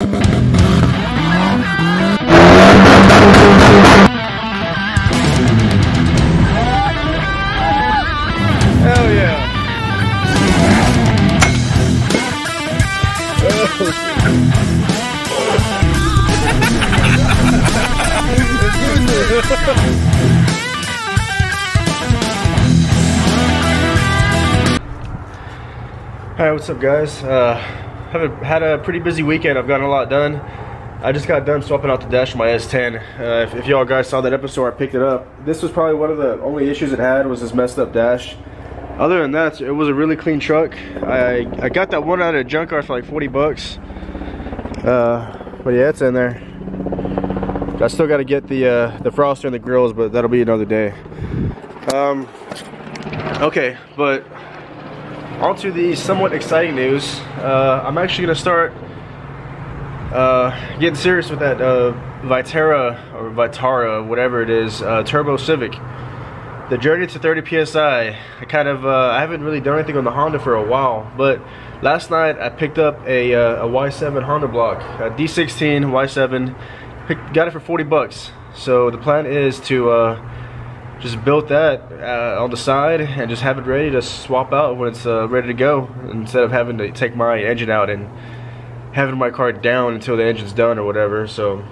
Hell yeah. Alright, what's up guys? Had a pretty busy weekend. I've gotten a lot done. I just got done swapping out the dash of my S10. If y'all guys saw that episode, I picked it up. This was probably one of the only issues it had, was this messed up dash. Other than that, it was a really clean truck. I got that one out of the junkyard for like 40 bucks. But yeah, it's in there. I still got to get the froster and the grills, but that'll be another day. Okay, but on to the somewhat exciting news. I'm actually going to start getting serious with that Vitara, whatever it is, turbo Civic. The journey to 30 psi. I haven't really done anything on the Honda for a while, but last night I picked up a Y7 Honda block, a D16 Y7. Got it for 40 bucks. So the plan is to just build that on the side and just have it ready to swap out when it's ready to go, instead of having to take my engine out and having my car down until the engine's done or whatever. So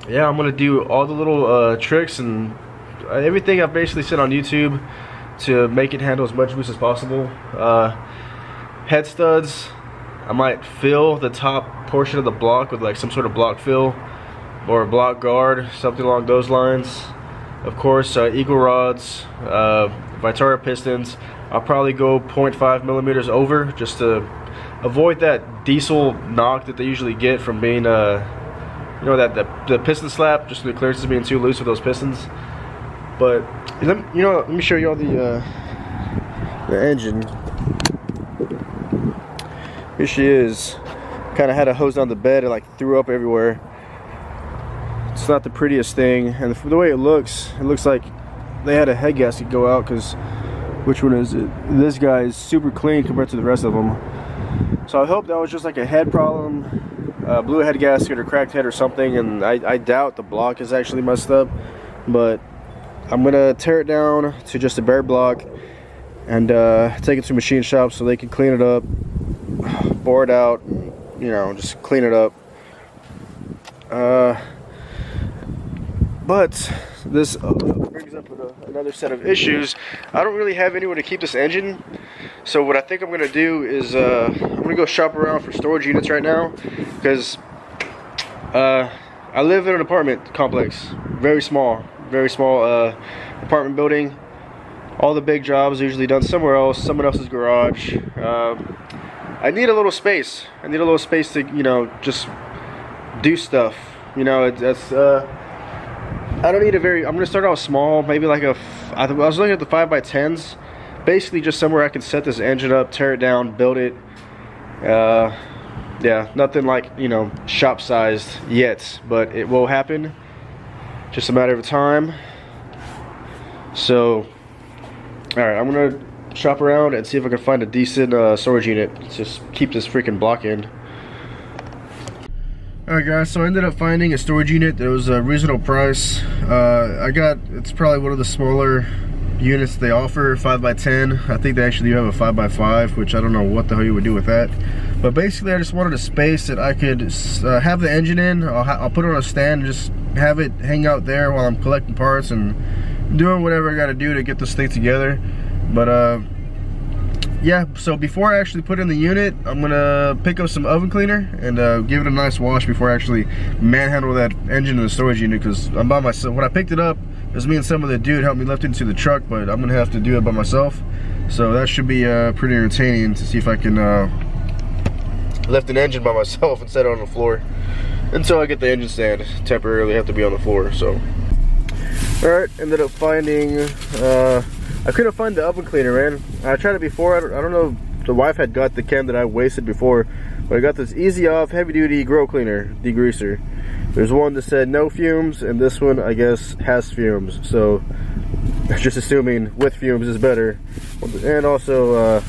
yeah, I'm gonna do all the little tricks and everything I've basically said on YouTube to make it handle as much boost as possible. Head studs, I might fill the top portion of the block with like some sort of block fill or a block guard, something along those lines. Of course, eagle rods, Vitara pistons. I'll probably go 0.5 millimeters over, just to avoid that diesel knock that they usually get from being, you know, the piston slap, just the clearances being too loose with those pistons. But let me show you all the engine. Here she is. Kind of had a hose down the bed and like threw up everywhere. It's not the prettiest thing, and the way it looks like they had a head gasket go out, because which one is it? This guy is super clean compared to the rest of them. So I hope that was just like a head problem, blew a head gasket or cracked head or something, and I doubt the block is actually messed up. But I'm gonna tear it down to just a bare block and take it to machine shop so they can clean it up, bore it out, you know, just clean it up. But this brings up another set of issues. I don't really have anywhere to keep this engine, so what I think I'm gonna do is I'm gonna go shop around for storage units right now, because I live in an apartment complex, very small apartment building. All the big jobs are usually done somewhere else, someone else's garage. I need a little space. I need a little space to, you know, just do stuff. You know, I don't need a very, I'm gonna start out small, maybe like I was looking at the 5x10s, basically just somewhere I can set this engine up, tear it down, build it. Yeah, nothing like, you know, shop sized yet, but it will happen, just a matter of time. So alright, I'm gonna shop around and see if I can find a decent storage unit to just keep this freaking block in. Alright guys, so I ended up finding a storage unit that was a reasonable price. It's probably one of the smaller units they offer, 5x10. I think they actually do have a 5x5, which I don't know what the hell you would do with that. But basically I just wanted a space that I could have the engine in. I'll put it on a stand and just have it hang out there while I'm collecting parts and doing whatever I gotta do to get this thing together. But yeah, so before I actually put in the unit, I'm gonna pick up some oven cleaner and give it a nice wash before I actually manhandle that engine in the storage unit, because I'm by myself. When I picked it up, it was me and some of the dude helped me lift it into the truck, but I'm gonna have to do it by myself. So that should be pretty entertaining to see if I can lift an engine by myself and set it on the floor until I get the engine stand. Temporarily have to be on the floor. So alright, ended up finding I couldn't find the oven cleaner, man. I tried it before. I don't know if the wife had got the can that I wasted before, but I got this easy off heavy duty grill cleaner degreaser. There's one that said no fumes, and this one I guess has fumes, so just assuming with fumes is better. And also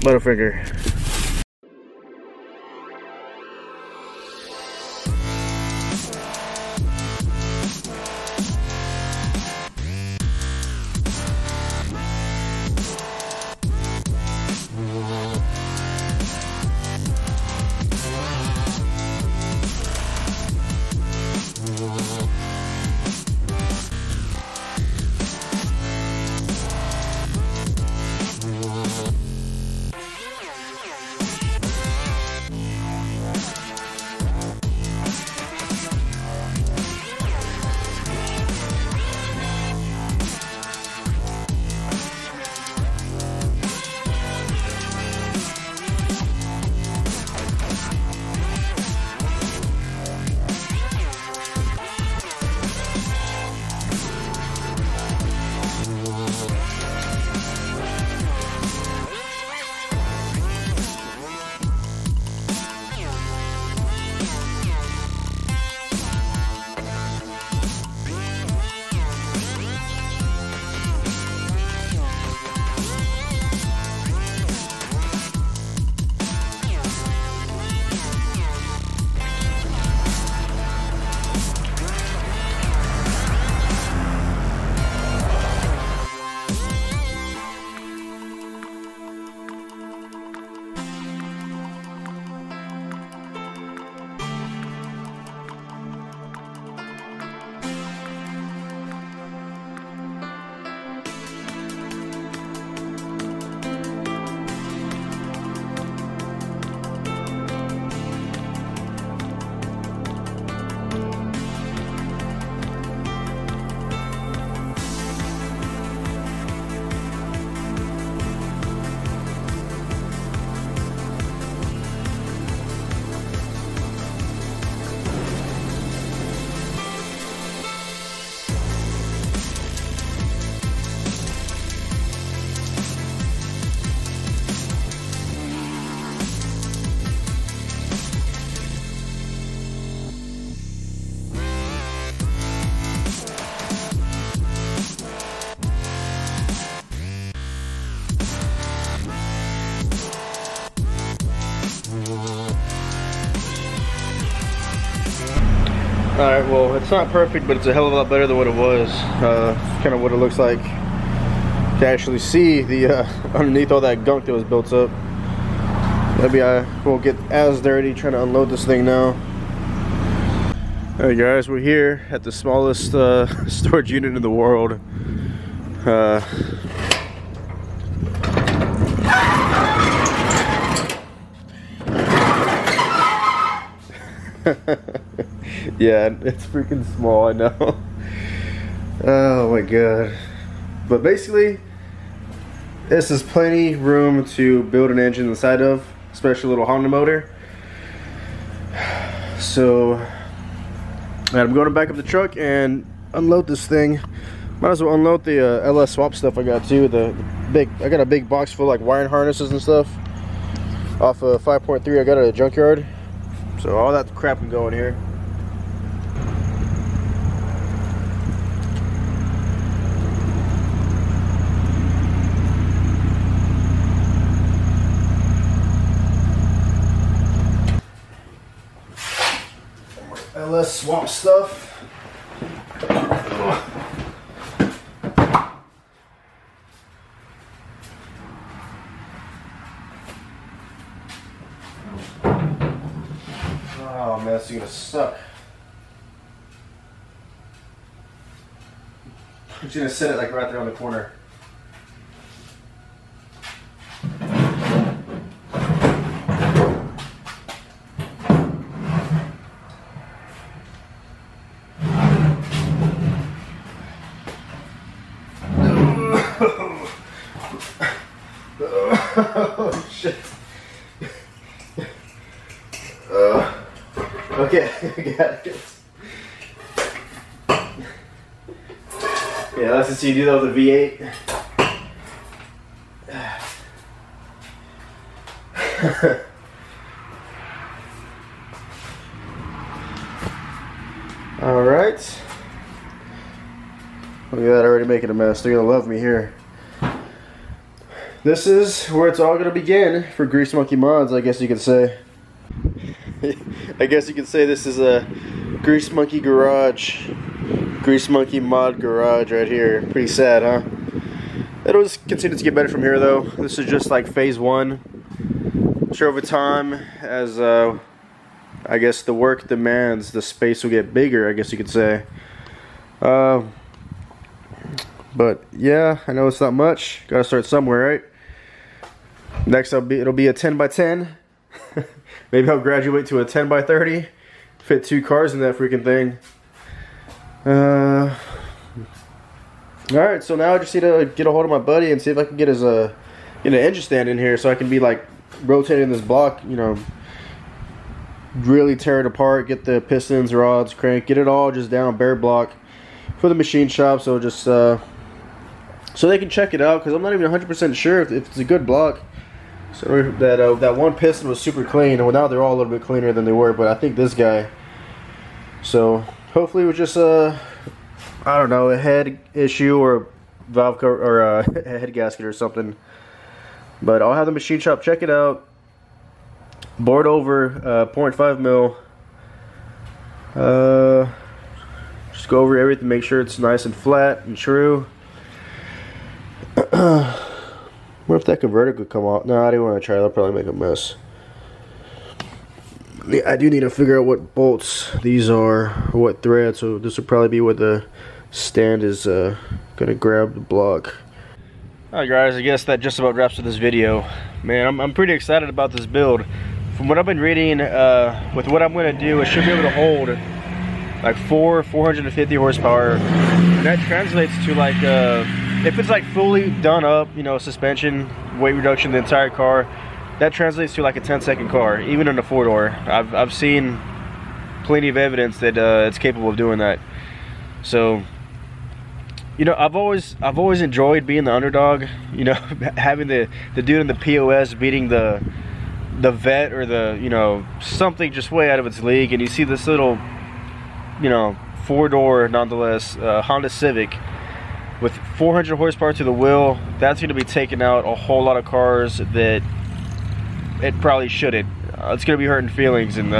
Butterfinger. Alright, well, it's not perfect, but it's a hell of a lot better than what it was. Kind of what it looks like. You can actually see the underneath all that gunk that was built up. Maybe I won't get as dirty trying to unload this thing now. Alright guys, we're here at the smallest storage unit in the world. Yeah, it's freaking small, I know. Oh my god. But basically, this is plenty room to build an engine inside of, especially a little Honda motor. So, I'm going to back up the truck and unload this thing. Might as well unload the LS swap stuff I got too. I got a big box full of like wiring harnesses and stuff off of 5.3 I got at a junkyard. So all that crap can go in here. LS swap stuff. Oh man, that's gonna suck. I'm just gonna set it like right there on the corner. Oh shit. Okay, I got it. Yeah, let's see you do that with a V8. Alright. Look at that, already making a mess. They're gonna love me here. This is where it's all gonna begin for Grease Monkey Mods, I guess you could say. I guess you could say this is a Grease Monkey Garage, Grease Monkey Mod Garage right here. Pretty sad, huh? It'll just continue to get better from here though. This is just like phase one. I'm sure over time, as I guess the work demands, the space will get bigger, I guess you could say. But yeah, I know it's not much. Gotta start somewhere, right? Next it'll be a 10 by 10. Maybe I'll graduate to a 10 by 30. Fit 2 cars in that freaking thing. Alright, so now I just need to get a hold of my buddy and see if I can get his get an engine stand in here so I can be like rotating this block, you know, really tear it apart, get the pistons, rods, crank, get it all just down bare block for the machine shop, so just so they can check it out, because I'm not even 100% sure if it's a good block. So that one piston was super clean, and now they're all a little bit cleaner than they were, but I think this guy. So hopefully it was just I don't know, a head issue or a valve cover or a head gasket or something. But I'll have the machine shop check it out. Board over 0.5 mil. Just go over everything, make sure it's nice and flat and true. What if that converter could come off? No, I didn't want to try. That'll probably make a mess. I do need to figure out what bolts these are, or what thread. So this will probably be where the stand is gonna grab the block. Alright guys, I guess that just about wraps up this video. Man, I'm pretty excited about this build. From what I've been reading, with what I'm gonna do, it should be able to hold like 450 horsepower. And that translates to like if it's like fully done up, you know, suspension, weight reduction, the entire car, that translates to like a 10-second car, even in a 4-door. I've seen plenty of evidence that it's capable of doing that. So, you know, I've always enjoyed being the underdog. You know, having the dude in the POS beating the vet or the, you know, something just way out of its league, and you see this little, you know, 4-door nonetheless Honda Civic with 400 horsepower to the wheel. That's going to be taking out a whole lot of cars that it probably shouldn't. It's going to be hurting feelings, and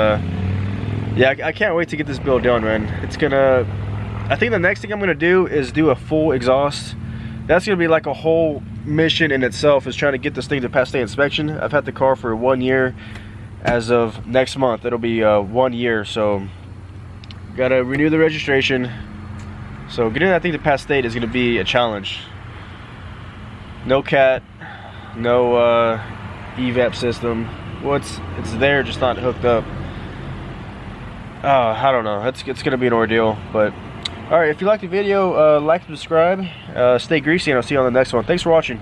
Yeah, I can't wait to get this build done, man. It's gonna, I think the next thing I'm gonna do is do a full exhaust. That's gonna be like a whole mission in itself, is trying to get this thing to pass state inspection. I've had the car for 1 year. As of next month, it'll be 1 year, so gotta renew the registration. So getting that thing to pass state is gonna be a challenge. No cat, no evap system. Well, it's there, just not hooked up. I don't know. It's gonna be an ordeal. But all right, if you liked the video, like and subscribe. Stay greasy, and I'll see you on the next one. Thanks for watching.